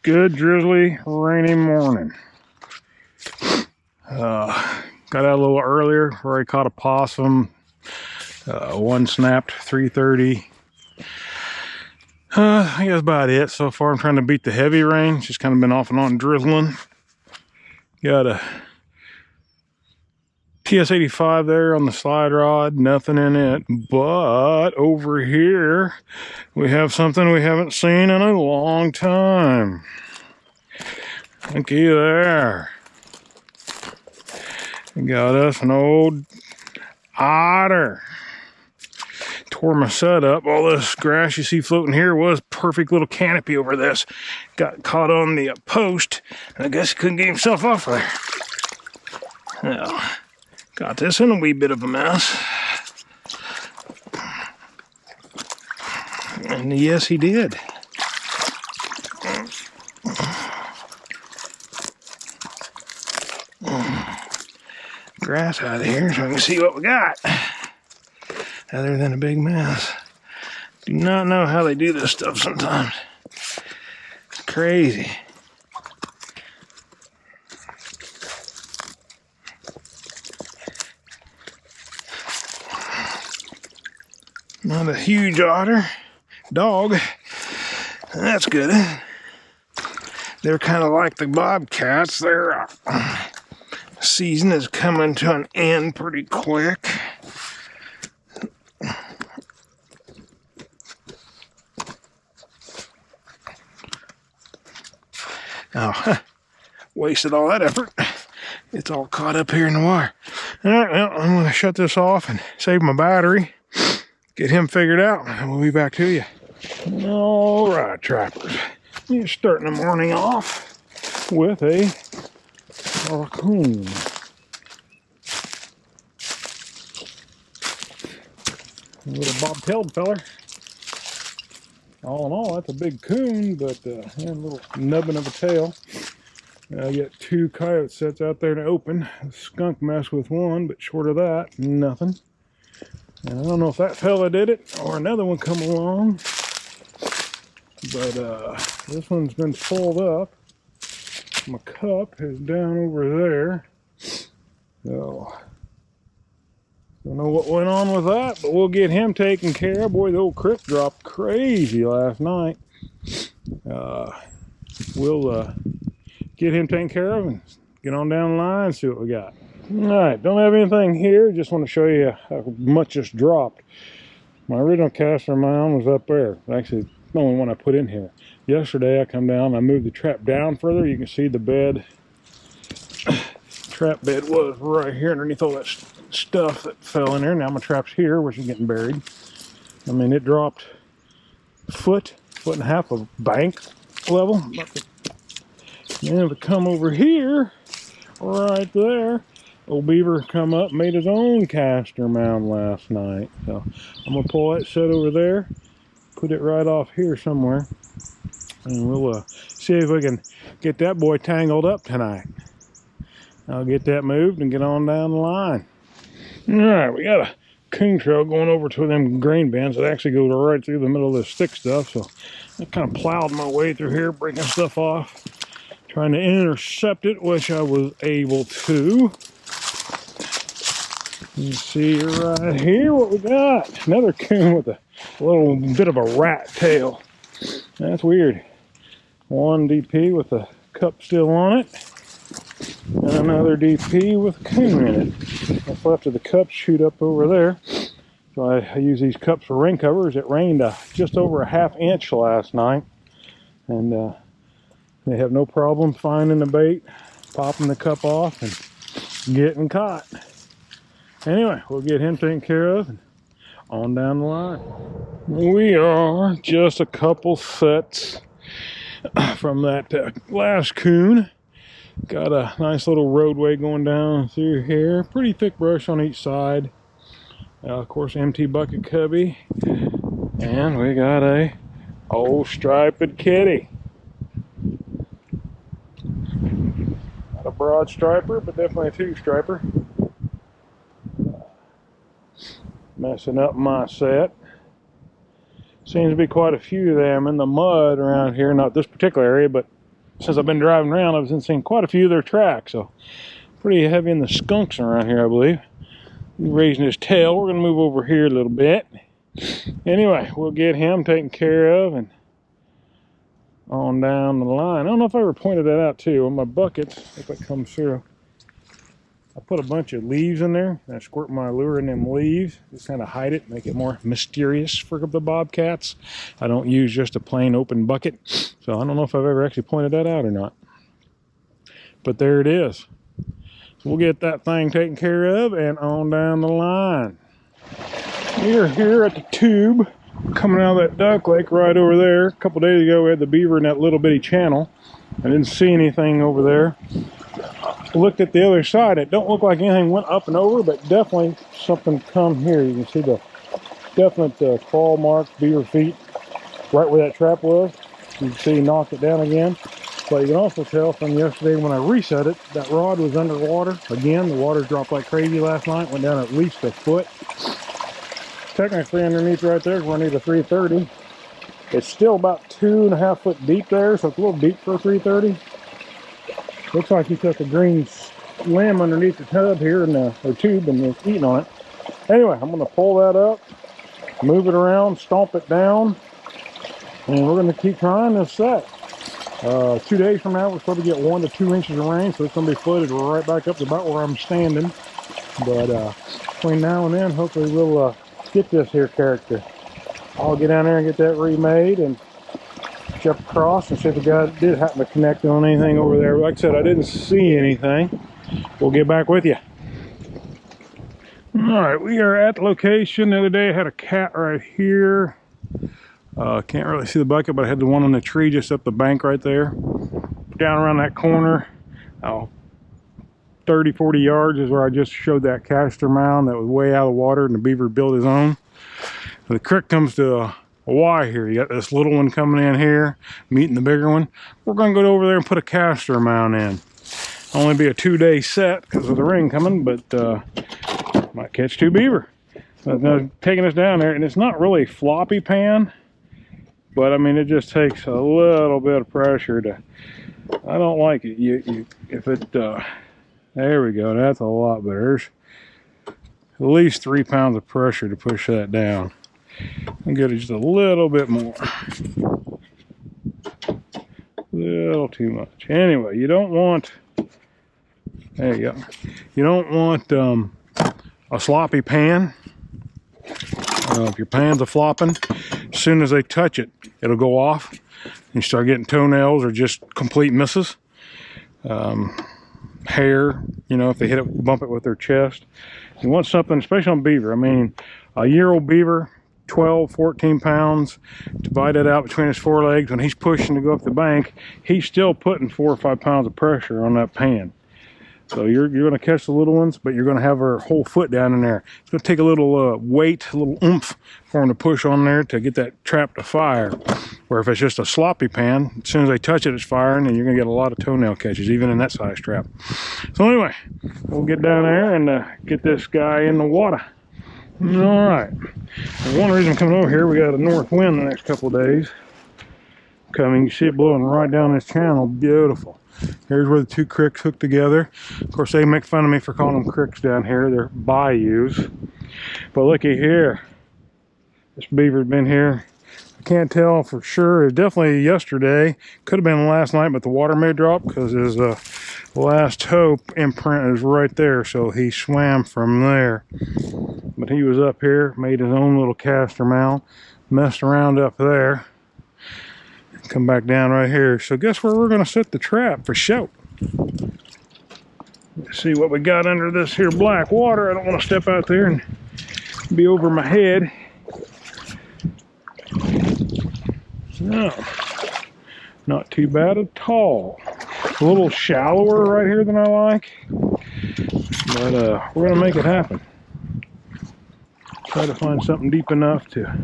Good drizzly, rainy morning. Got out a little earlier where I caught a possum. One snapped, 3:30. I think that's about it so far. I'm trying to beat the heavy rain. Just kind of been off and on drizzling. Got a TS-85 there on the slide rod, nothing in it. But over here, we have something we haven't seen in a long time. Looky there. We got us an old otter. Tore my set up. All this grass you see floating here was perfect little canopy over this. Got caught on the post, and I guess he couldn't get himself off there. Well, got this in a wee bit of a mess. And yes, he did. Grass out of here so I can see what we got. Other than a big mess. Do not know how they do this stuff sometimes. It's crazy. Not a huge otter. Dog. That's good. They're kind of like the bobcats. Their season is coming to an end pretty quick. Oh, wasted all that effort. It's all caught up here in the wire. All right, well, I'm going to shut this off and save my battery. Get him figured out, and we'll be back to you. All right, trappers. You're starting the morning off with a raccoon. A little bob-tailed feller. All in all, that's a big coon, but a little nubbin of a tail. I got two coyote sets out there in the open. A skunk messed with one, but short of that, nothing. And I don't know if that fella did it or another one come along. But this one's been pulled up. My cup is down over there. So don't know what went on with that, but we'll get him taken care of. Boy, the old creek dropped crazy last night. We'll get him taken care of and get on down the line and see what we got. All right, don't have anything here. Just want to show you how much just dropped. My original caster mound was up there. Actually, the only one I put in here. Yesterday, I come down, I moved the trap down further. You can see the bed. Trap bed was right here underneath all that stuff that fell in there. Now my trap's here, which is getting buried. I mean, it dropped foot and a half of bank level. And if it come over here, right there, old beaver come up, made his own caster mound last night. So I'm gonna pull that set over there, put it right off here somewhere, and we'll see if we can get that boy tangled up tonight. I'll get that moved and get on down the line. All right, we got a coon trail going over to them grain bins. It actually goes right through the middle of this thick stuff, so I kind of plowed my way through here, breaking stuff off, trying to intercept it, which I was able to. You see right here what we got. Another coon with a little bit of a rat tail. That's weird. One DP with a cup still on it. And another DP with a coon in it. That's after the cups shoot up over there. So I use these cups for rain covers. It rained just over a ½ inch last night. And they have no problem finding the bait, popping the cup off, and getting caught. Anyway, we'll get him taken care of and on down the line. We are just a couple sets from that last coon. Got a nice little roadway going down through here. Pretty thick brush on each side. Of course, MT Bucket Cubby. And we got a old striped kitty. Not a broad striper, but definitely a two striper. Messing up my set. Seems to be quite a few of them in the mud around here. Not this particular area, but since I've been driving around, I've been seeing quite a few of their tracks. So pretty heavy in the skunks around here, I believe. He's raising his tail. We're gonna move over here a little bit. Anyway, we'll get him taken care of and on down the line. I don't know if I ever pointed that out too on my buckets, if it comes through. I put a bunch of leaves in there, and I squirt my lure in them leaves, just kind of hide it, make it more mysterious for the bobcats. I don't use just a plain open bucket, so I don't know if I've ever actually pointed that out or not. But there it is. So we'll get that thing taken care of and on down the line. We're here at the tube, coming out of that duck lake right over there. A couple days ago we had the beaver in that little bitty channel. I didn't see anything over there. Looked at the other side. It don't look like anything went up and over, but definitely something come here. You can see the definite claw marks, beaver feet, right where that trap was. You can see he knocked it down again. But you can also tell from yesterday when I reset it, that rod was underwater. Again, the water dropped like crazy last night, went down at least a foot. Technically underneath right there, we're underneath a 330. It's still about 2.5 foot deep there, so it's a little deep for a 330. Looks like he took a green limb underneath the tub here in the tube and was eating on it. Anyway, I'm going to pull that up, move it around, stomp it down, and we're going to keep trying this set. 2 days from now, we're supposed to get 1 to 2 inches of rain, so it's going to be flooded right back up to about where I'm standing. But between now and then, hopefully we'll get this here character. I'll get down there and get that remade and jump across and see if the guy did happen to connect on anything over there. Like I said, I didn't see anything. We'll get back with you. Alright, we are at the location. The other day I had a cat right here. Can't really see the bucket, but I had the one on the tree just up the bank right there. Down around that corner, 30-40 yards is where I just showed that caster mound that was way out of the water, and the beaver built his own. The creek comes to a Y here. You got this little one coming in here, meeting the bigger one. We're going to go over there and put a caster mound in. Only be a 2-day set because of the rain coming, but might catch 2 beaver. Now, taking us down there, and it's not really floppy pan, but I mean it just takes a little bit of pressure to. I don't like it. If it there we go. That's a lot better. There's at least 3 pounds of pressure to push that down. I'll get it just a little bit more. A little too much. Anyway, you don't want. There you go. You don't want a sloppy pan. If your pan's a flopping, as soon as they touch it, it'll go off. You start getting toenails or just complete misses. Hair, you know, if they hit it, bump it with their chest. You want something, especially on beaver. I mean, a year-old beaver, 12, 14 pounds, divide that out between his forelegs. When he's pushing to go up the bank, he's still putting 4 or 5 pounds of pressure on that pan. So you're going to catch the little ones, but you're going to have her whole foot down in there. It's going to take a little weight, a little oomph for them to push on there to get that trap to fire. Where if it's just a sloppy pan, as soon as they touch it, it's firing, and you're going to get a lot of toenail catches, even in that size trap. So anyway, we'll get down there and get this guy in the water. All right. And one reason I'm coming over here, we got a north wind the next couple of days coming. You see it blowing right down this channel. Beautiful. Here's where the 2 creeks hook together. Of course, they make fun of me for calling them creeks down here. They're bayous. But looky here. This beaver's been here. I can't tell for sure. It was definitely yesterday. Could have been last night, but the water may drop because his last toe imprint is right there. So he swam from there. But he was up here, made his own little caster mound, messed around up there. Come back down right here. So guess where we're going to set the trap for show. Let's see what we got under this here black water. I don't want to step out there and be over my head. No, not too bad at all. A little shallower right here than I like, but we're going to make it happen. Try to find something deep enough to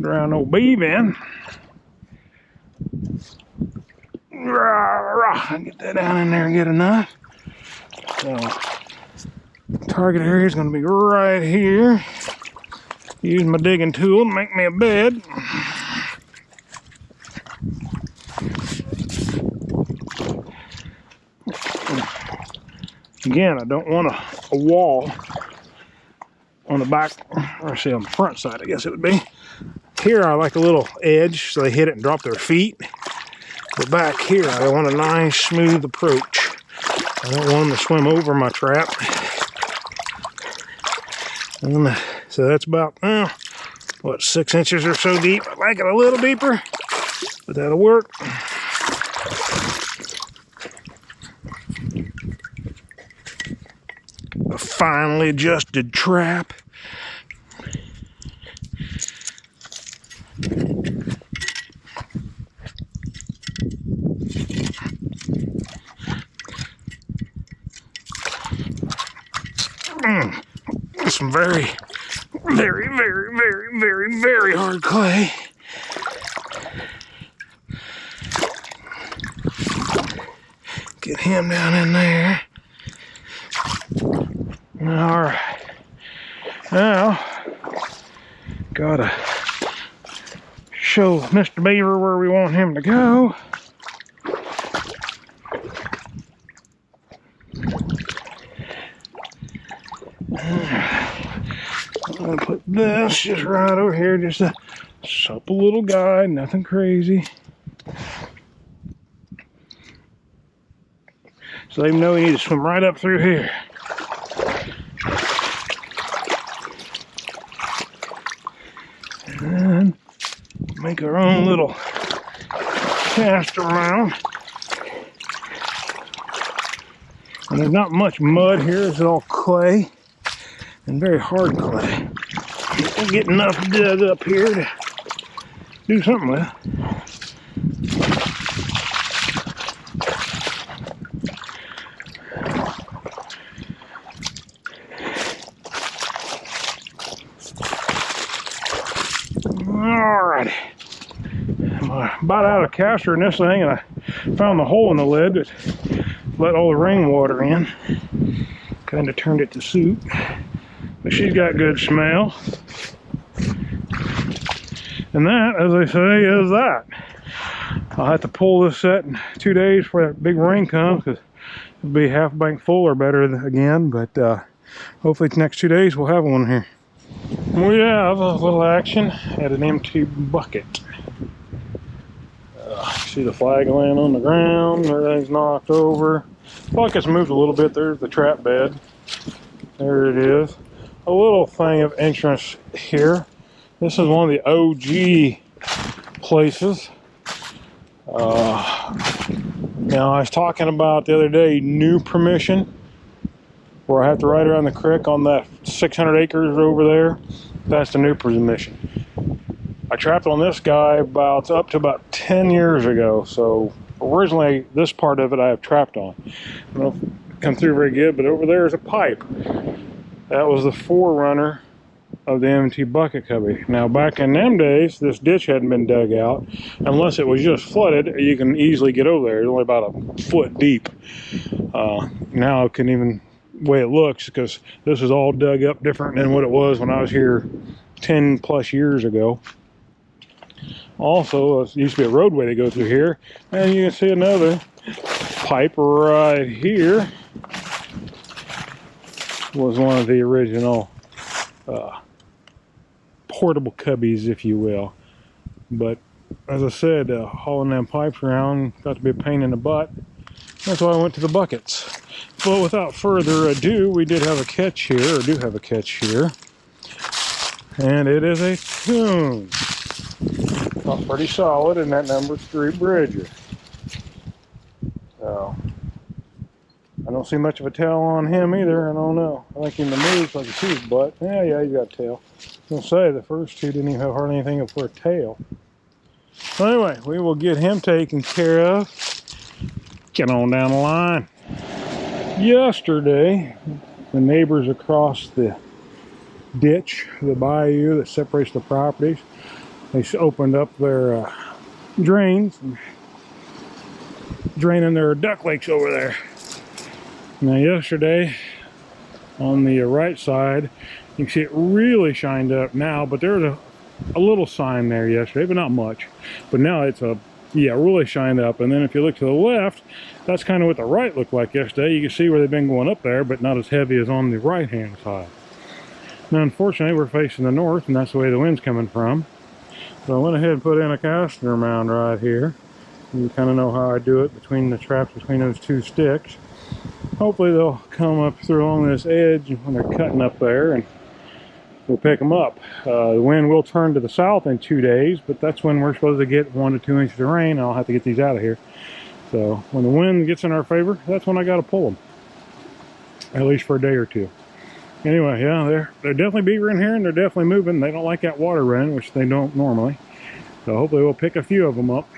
drown old beaver in. Get that down in there and get enough. So, target area is going to be right here. Use my digging tool to make me a bed. Again, I don't want a wall on the back, or say on the front side, I guess it would be. Here I like a little edge so they hit it and drop their feet. But back here I want a nice smooth approach. I don't want them to swim over my trap. And, so that's about, what, 6 inches or so deep. I like it a little deeper, but that'll work. A finely adjusted trap. Some very hard clay. Get him down in there. All right. Now, gotta show Mr. Beaver where we want him to go. I'm gonna put this just right over here, just a supple little guy, nothing crazy. So they know we need to swim right up through here. And make our own little cast around. And there's not much mud here, it's all clay. And very hard clay. We'll get enough dug up here to do something with. Alrighty. I'm about out of caster in this thing, and I found the hole in the lid that let all the rainwater in. Kind of turned it to soup. But she's got good smell. And that, as I say, is that. I'll have to pull this set in 2 days before that big rain comes, because it'll be half bank full or better again. But hopefully the next 2 days we'll have one here. We have a little action at an MT bucket. See the flag laying on the ground, everything's knocked over. Bucket's moved a little bit. There's the trap bed. There it is. A little thing of interest here. This is one of the OG places. Now I was talking about the other day new permission, where I have to ride around the creek on that 600 acres over there. That's the new permission. I trapped on this guy up to about 10 years ago. So originally this part of it I have trapped on. I don't know if it come through very good, but over there is a pipe. That was the forerunner of the MT Bucket Cubby. Now back in them days, this ditch hadn't been dug out. Unless it was just flooded, you can easily get over there. It's only about a foot deep. Now it can even, the way it looks, because this is all dug up different than what it was when I was here 10 plus years ago. Also, it used to be a roadway to go through here. And you can see another pipe right here. Was one of the original portable cubbies, if you will. But as I said, hauling them pipes around got to be a pain in the butt. That's why I went to the buckets. But without further ado, we did have a catch here, or do have a catch here. And it is a coon. Well, pretty solid, and that number 3 Bridger. So I don't see much of a tail on him either. I don't know. I think in the moves like a tooth, but yeah, he's got a tail. I was gonna say the first two didn't even have hardly anything for a tail. So anyway, we will get him taken care of. Get on down the line. Yesterday, the neighbors across the ditch, the bayou that separates the properties, they opened up their drains, and draining their duck lakes over there. Now yesterday, on the right side, you can see it really shined up now, but there was a little sign there yesterday, but not much. But now it's really shined up. And then if you look to the left, That's kind of what the right looked like yesterday. You can see where they've been going up there, but not as heavy as on the right hand side. Now unfortunately we're facing the north, and that's the way the wind's coming from. So I went ahead and put in a caster mound right here. You kind of know how I do it, between the traps between those two sticks. Hopefully they'll come up through along this edge when they're cutting up there, and we'll pick them up. The wind will turn to the south in 2 days, but that's when we're supposed to get 1 to 2 inches of rain. I'll have to get these out of here. So when the wind gets in our favor, that's when I got to pull them, at least for a day or two. Anyway, yeah, they're definitely beaver in here, and they're definitely moving. They don't like that water running, which they don't normally. So hopefully we'll pick a few of them up.